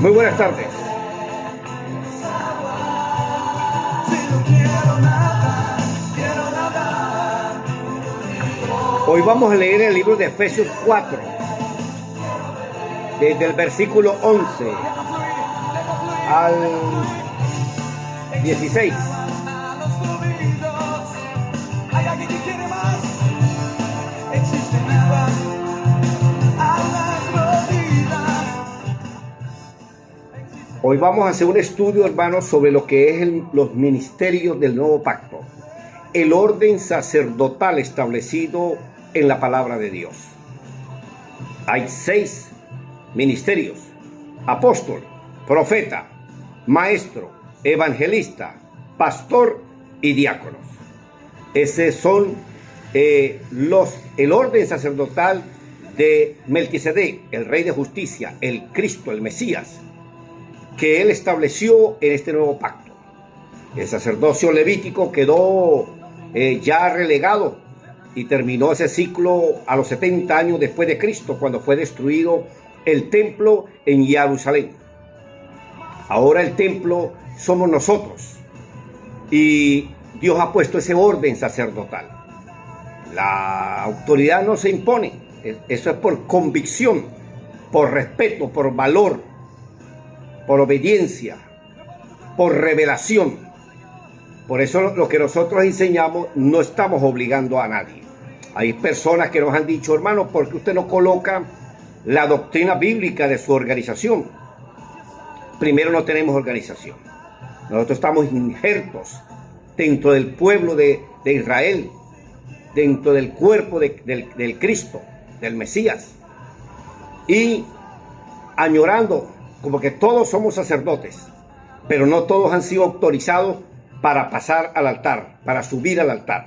Muy buenas tardes. Hoy vamos a leer el libro de Efesios 4, desde el versículo 11 al 16. Hoy vamos a hacer un estudio, hermanos, sobre lo que es los ministerios del nuevo pacto, el orden sacerdotal establecido en la palabra de Dios. Hay 6 ministerios: apóstol, profeta, maestro, evangelista, pastor y diáconos. Ese son el orden sacerdotal de Melquisedec, el rey de justicia, el Cristo, el Mesías, que él estableció en este nuevo pacto. El sacerdocio levítico quedó ya relegado y terminó ese ciclo a los 70 años después de Cristo, cuando fue destruido el templo en Jerusalén. Ahora el templo somos nosotros y Dios ha puesto ese orden sacerdotal. La autoridad no se impone, eso es por convicción, por respeto, por valor, por obediencia, por revelación. Por eso lo que nosotros enseñamos no estamos obligando a nadie. Hay personas que nos han dicho: hermano, ¿por qué usted no coloca la doctrina bíblica de su organización? Primero, no tenemos organización. Nosotros estamos injertos dentro del pueblo de Israel, dentro del cuerpo del Cristo, del Mesías, y añorando como que todos somos sacerdotes, pero no todos han sido autorizados para pasar al altar, para subir al altar.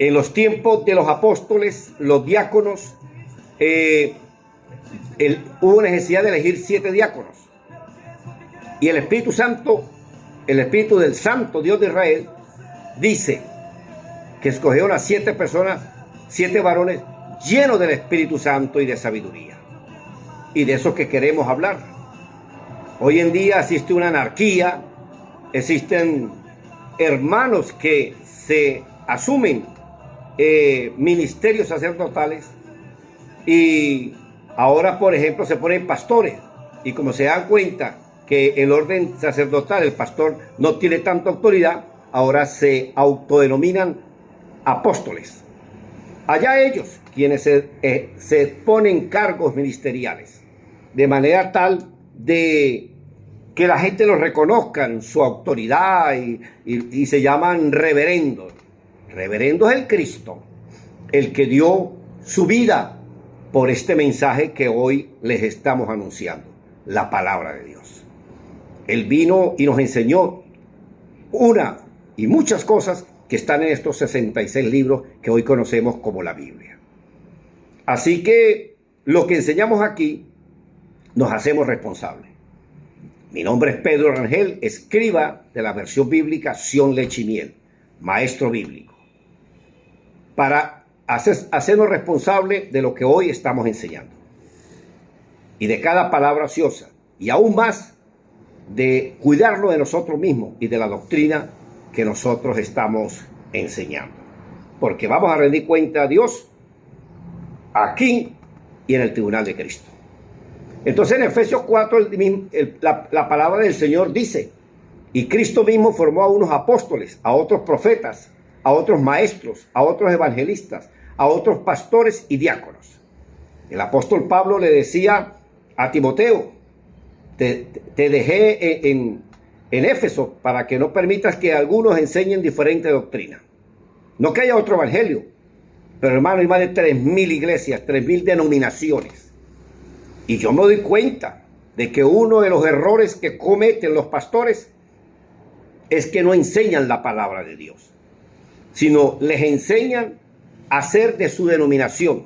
En los tiempos de los apóstoles, los diáconos, hubo necesidad de elegir 7 diáconos. Y el Espíritu Santo, el Espíritu del Santo Dios de Israel, dice que escogieron a 7 personas, 7 varones llenos del Espíritu Santo y de sabiduría. Y de eso que queremos hablar. Hoy en día existe una anarquía, existen hermanos que se asumen ministerios sacerdotales y ahora, por ejemplo, se ponen pastores, y como se dan cuenta que el orden sacerdotal, el pastor no tiene tanta autoridad, ahora se autodenominan apóstoles. Allá ellos, quienes se ponen cargos ministeriales, de manera tal de que la gente los reconozca en su autoridad y se llaman reverendos. Reverendo es el Cristo, el que dio su vida por este mensaje que hoy les estamos anunciando, la palabra de Dios. Él vino y nos enseñó una y muchas cosas que están en estos 66 libros que hoy conocemos como la Biblia. Así que lo que enseñamos aquí nos hacemos responsables. Mi nombre es Pedro Rangel, escriba de la versión bíblica Sion Leche y Miel, maestro bíblico, para hacernos responsables de lo que hoy estamos enseñando y de cada palabra ociosa, y aún más de cuidarnos de nosotros mismos y de la doctrina que nosotros estamos enseñando, porque vamos a rendir cuenta a Dios aquí y en el tribunal de Cristo. Entonces en Efesios 4 la palabra del Señor dice: y Cristo mismo formó a unos apóstoles, a otros profetas, a otros maestros, a otros evangelistas, a otros pastores y diáconos. El apóstol Pablo le decía a Timoteo: te dejé en Éfeso para que no permitas que algunos enseñen diferente doctrina. No que haya otro evangelio, pero hermano, hay más de 3.000 iglesias, 3.000 denominaciones. Y yo me doy cuenta de que uno de los errores que cometen los pastores es que no enseñan la palabra de Dios, sino les enseñan a hacer de su denominación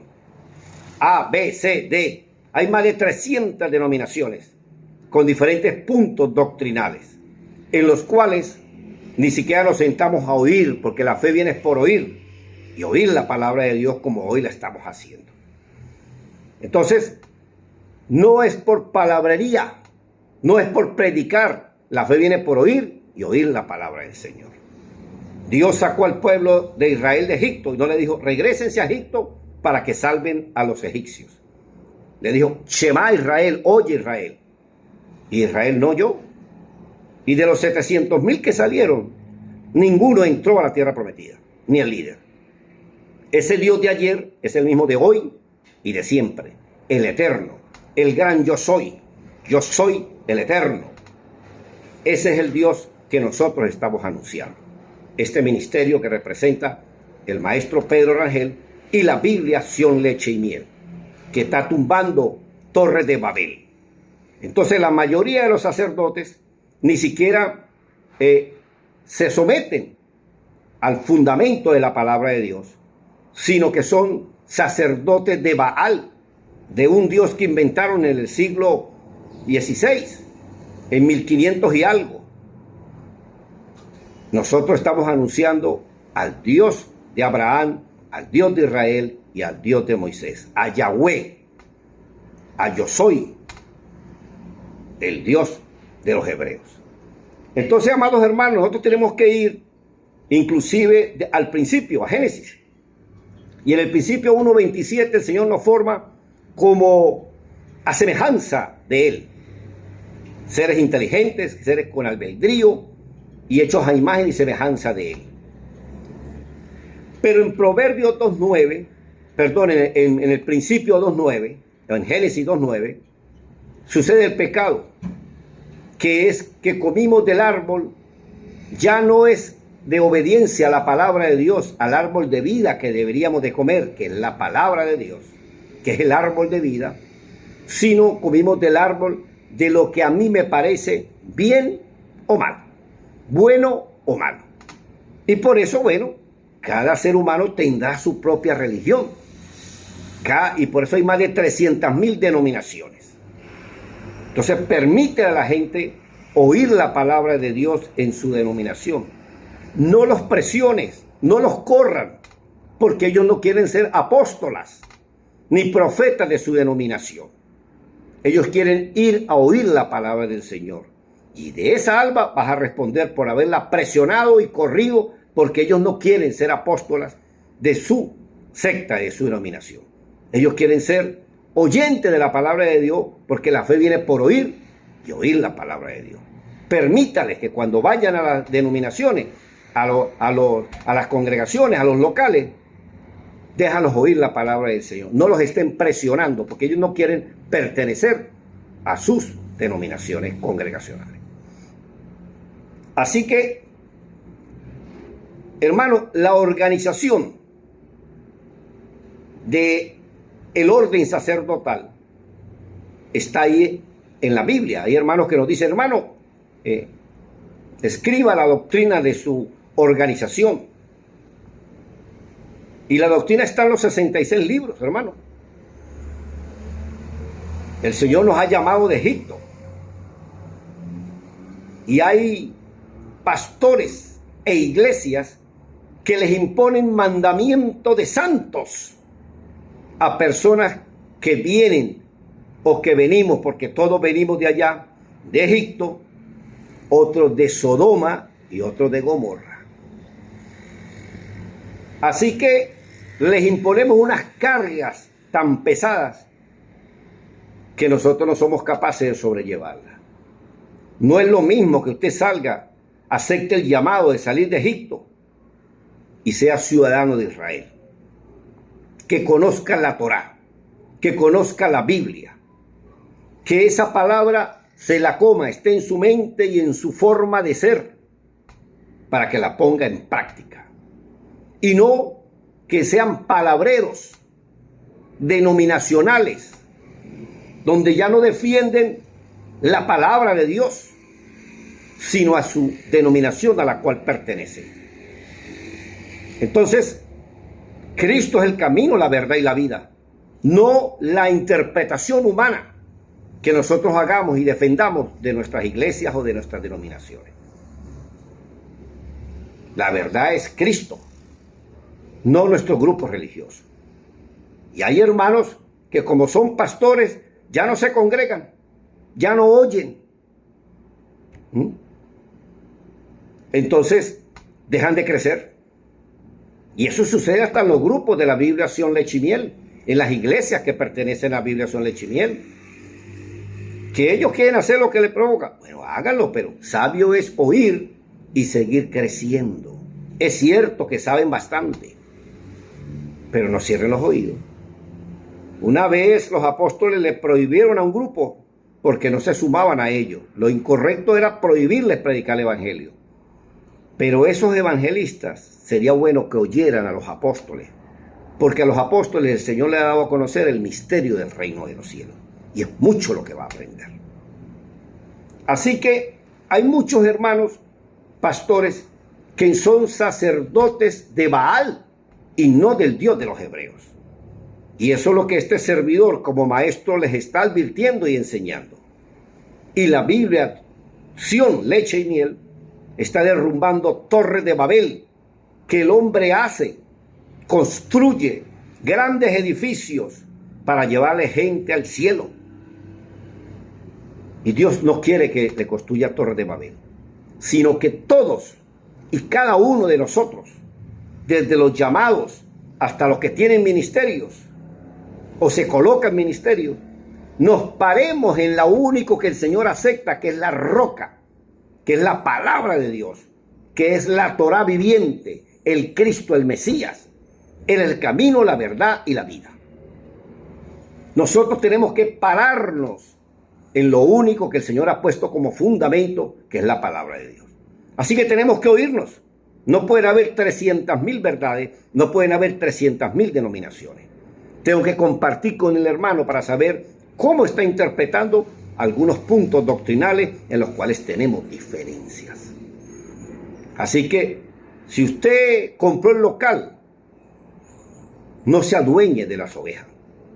A, B, C, D. Hay más de 300 denominaciones con diferentes puntos doctrinales, en los cuales ni siquiera nos sentamos a oír, porque la fe viene por oír, y oír la palabra de Dios como hoy la estamos haciendo. Entonces, No es por palabrería, no es por predicar. La fe viene por oír y oír la palabra del Señor. Dios sacó al pueblo de Israel de Egipto y no le dijo, regrésense a Egipto para que salven a los egipcios. Le dijo, Shema Israel, oye Israel. Y Israel no oyó. Y de los 700,000 que salieron, ninguno entró a la tierra prometida, ni el líder. Ese Dios de ayer es el mismo de hoy y de siempre, el eterno, el gran yo soy el eterno. Ese es el Dios que nosotros estamos anunciando. Este ministerio que representa el maestro Pedro Rangel y la Biblia Sion Leche y Miel, que está tumbando torres de Babel. Entonces la mayoría de los sacerdotes ni siquiera se someten al fundamento de la palabra de Dios, sino que son sacerdotes de Baal, de un Dios que inventaron en el siglo XVI, en 1500 y algo. Nosotros estamos anunciando al Dios de Abraham, al Dios de Israel y al Dios de Moisés, a Yahweh, a Yo Soy, el Dios de los hebreos. Entonces, amados hermanos, nosotros tenemos que ir inclusive al principio, a Génesis. Y en el principio 1:27 el Señor nos forma como a semejanza de Él. Seres inteligentes, seres con albedrío y hechos a imagen y semejanza de Él. Pero en Proverbios 2:9, perdón, en el principio 2:9, en Génesis 2:9, sucede el pecado, que es que comimos del árbol, ya no es de obediencia a la palabra de Dios, al árbol de vida que deberíamos de comer, que es la palabra de Dios, que es el árbol de vida, sino comimos del árbol de lo que a mí me parece bien o mal, bueno o malo. Y por eso, bueno, cada ser humano tendrá su propia religión. Y por eso hay más de 300,000 denominaciones. Entonces permite a la gente oír la palabra de Dios en su denominación. No los presiones, no los corran, porque ellos no quieren ser apóstolas ni profetas de su denominación. Ellos quieren ir a oír la palabra del Señor. Y de esa alba vas a responder por haberla presionado y corrido, porque ellos no quieren ser apóstolas de su secta, de su denominación. Ellos quieren ser oyentes de la palabra de Dios, porque la fe viene por oír y oír la palabra de Dios. Permítales que cuando vayan a las denominaciones, a las congregaciones, a los locales, déjalos oír la palabra del Señor. No los estén presionando, porque ellos no quieren pertenecer a sus denominaciones congregacionales. Así que, hermanos, la organización de el orden sacerdotal está ahí en la Biblia. Hay hermanos que nos dicen, hermano, escriba la doctrina de su organización. Y la doctrina está en los 66 libros, hermano. El Señor nos ha llamado de Egipto. Y hay pastores e iglesias que les imponen mandamiento de santos a personas que vienen o que venimos, porque todos venimos de allá, de Egipto, otros de Sodoma y otros de Gomorra. Así que les imponemos unas cargas tan pesadas que nosotros no somos capaces de sobrellevarlas. No es lo mismo que usted salga, acepte el llamado de salir de Egipto y sea ciudadano de Israel, que conozca la Torá, que conozca la Biblia, que esa palabra se la coma, esté en su mente y en su forma de ser, para que la ponga en práctica. Y no que sean palabreros denominacionales, donde ya no defienden la palabra de Dios, sino a su denominación a la cual pertenecen. Entonces, Cristo es el camino, la verdad y la vida, no la interpretación humana que nosotros hagamos y defendamos de nuestras iglesias o de nuestras denominaciones. La verdad es Cristo, no nuestro grupo religioso. Y hay hermanos que, como son pastores, ya no se congregan, ya no oyen. Entonces, dejan de crecer. Y eso sucede hasta en los grupos de la Biblia Sion Leche y Miel, en las iglesias que pertenecen a la Biblia Sion Leche y Miel. Que ellos quieren hacer lo que les provoca. Bueno, háganlo, pero sabio es oír y seguir creciendo. Es cierto que saben bastante, pero no cierren los oídos. Una vez los apóstoles le prohibieron a un grupo porque no se sumaban a ellos. Lo incorrecto era prohibirles predicar el evangelio. Pero esos evangelistas sería bueno que oyeran a los apóstoles, porque a los apóstoles el Señor le ha dado a conocer el misterio del reino de los cielos. Y es mucho lo que va a aprender. Así que hay muchos hermanos pastores que son sacerdotes de Baal y no del Dios de los hebreos. Y eso es lo que este servidor como maestro les está advirtiendo y enseñando. Y la Biblia Sion Leche y Miel está derrumbando torres de Babel que el hombre hace, construye grandes edificios para llevarle gente al cielo. Y Dios no quiere que le construya torres de Babel, sino que todos y cada uno de nosotros, desde los llamados hasta los que tienen ministerios o se colocan ministerios, nos paremos en lo único que el Señor acepta, que es la roca, que es la palabra de Dios, que es la Torá viviente, el Cristo, el Mesías, el camino, la verdad y la vida. Nosotros tenemos que pararnos en lo único que el Señor ha puesto como fundamento, que es la palabra de Dios. Así que tenemos que oírnos. No pueden haber 300.000 verdades, no pueden haber 300.000 denominaciones. Tengo que compartir con el hermano para saber cómo está interpretando algunos puntos doctrinales en los cuales tenemos diferencias. Así que, si usted compró el local, no se adueñe de las ovejas.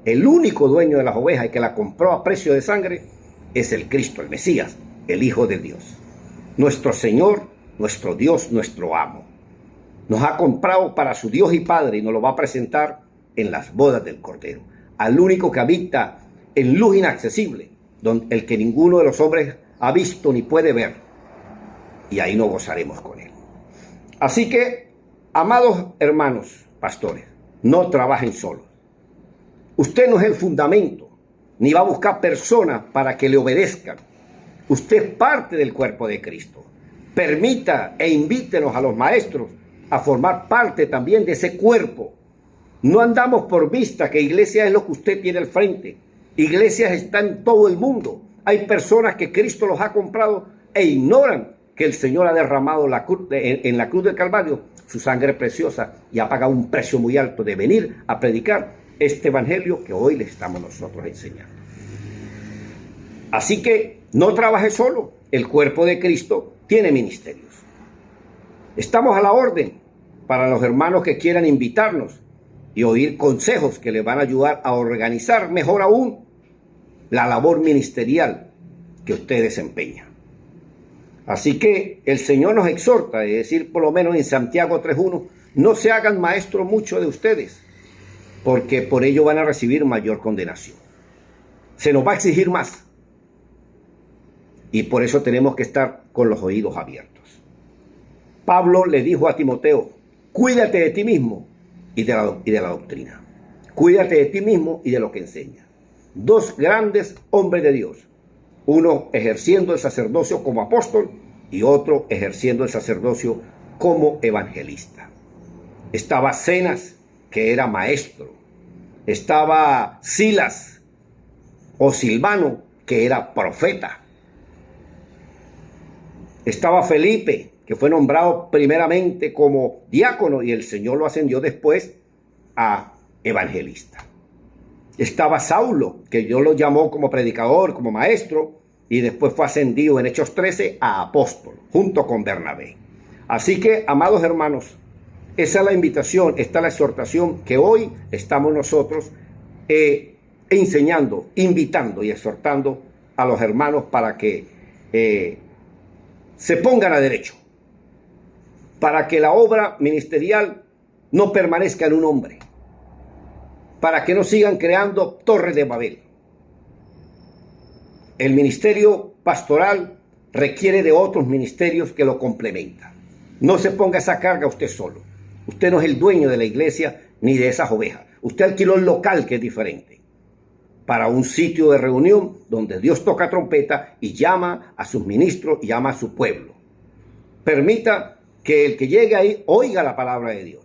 El único dueño de las ovejas y que la compró a precio de sangre es el Cristo, el Mesías, el Hijo de Dios. Nuestro Señor, nuestro Dios, nuestro amo. Nos ha comprado para su Dios y Padre y nos lo va a presentar en las bodas del Cordero. Al único que habita en luz inaccesible, el que ninguno de los hombres ha visto ni puede ver. Y ahí nos gozaremos con él. Así que, amados hermanos pastores, no trabajen solos. Usted no es el fundamento, ni va a buscar personas para que le obedezcan. Usted es parte del cuerpo de Cristo. Permita e invítenos a los maestros a formar parte también de ese cuerpo. No andamos por vista que iglesia es lo que usted tiene al frente. Iglesias están en todo el mundo. Hay personas que Cristo los ha comprado e ignoran que el Señor ha derramado en la cruz del Calvario su sangre preciosa y ha pagado un precio muy alto de venir a predicar este evangelio que hoy le estamos nosotros enseñando. Así que no trabaje solo. El cuerpo de Cristo tiene ministerios. Estamos a la orden para los hermanos que quieran invitarnos y oír consejos que les van a ayudar a organizar mejor aún la labor ministerial que usted desempeña. Así que el Señor nos exhorta, es decir, por lo menos en Santiago 3:1, no se hagan maestros muchos de ustedes, porque por ello van a recibir mayor condenación. Se nos va a exigir más. Y por eso tenemos que estar con los oídos abiertos. Pablo le dijo a Timoteo, cuídate de ti mismo y de la doctrina. Cuídate de ti mismo y de lo que enseñas. Dos grandes hombres de Dios. Uno ejerciendo el sacerdocio como apóstol y otro ejerciendo el sacerdocio como evangelista. Estaba Zenas, que era maestro. Estaba Silas o Silvano, que era profeta. Estaba Felipe, que fue nombrado primeramente como diácono y el Señor lo ascendió después a evangelista. Estaba Saulo, que Dios lo llamó como predicador, como maestro, y después fue ascendido en Hechos 13 a apóstol, junto con Bernabé. Así que, amados hermanos, esa es la invitación, esta es la exhortación que hoy estamos nosotros enseñando, invitando y exhortando a los hermanos para que se pongan a derecho, para que la obra ministerial no permanezca en un hombre, para que no sigan creando torres de Babel. El ministerio pastoral requiere de otros ministerios que lo complementan. No se ponga esa carga usted solo. Usted no es el dueño de la iglesia ni de esas ovejas. Usted alquiló el local, que es diferente, para un sitio de reunión donde Dios toca trompeta y llama a sus ministros y llama a su pueblo. Permita que el que llegue ahí oiga la palabra de Dios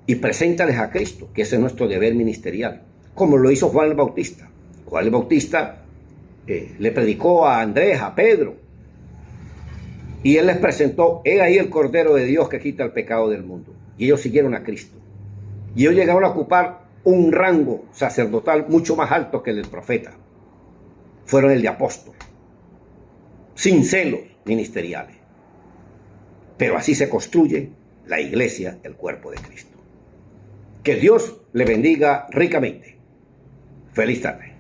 y preséntales a Cristo, que ese es nuestro deber ministerial, como lo hizo Juan el Bautista. Juan el Bautista le predicó a Andrés, a Pedro, y él les presentó: he ahí el Cordero de Dios que quita el pecado del mundo. Y ellos siguieron a Cristo. Y ellos llegaron a ocupar un rango sacerdotal mucho más alto que el del profeta. Fueron el de apóstol, sin celos ministeriales. Pero así se construye la iglesia, el cuerpo de Cristo. Que Dios le bendiga ricamente. Feliz tarde.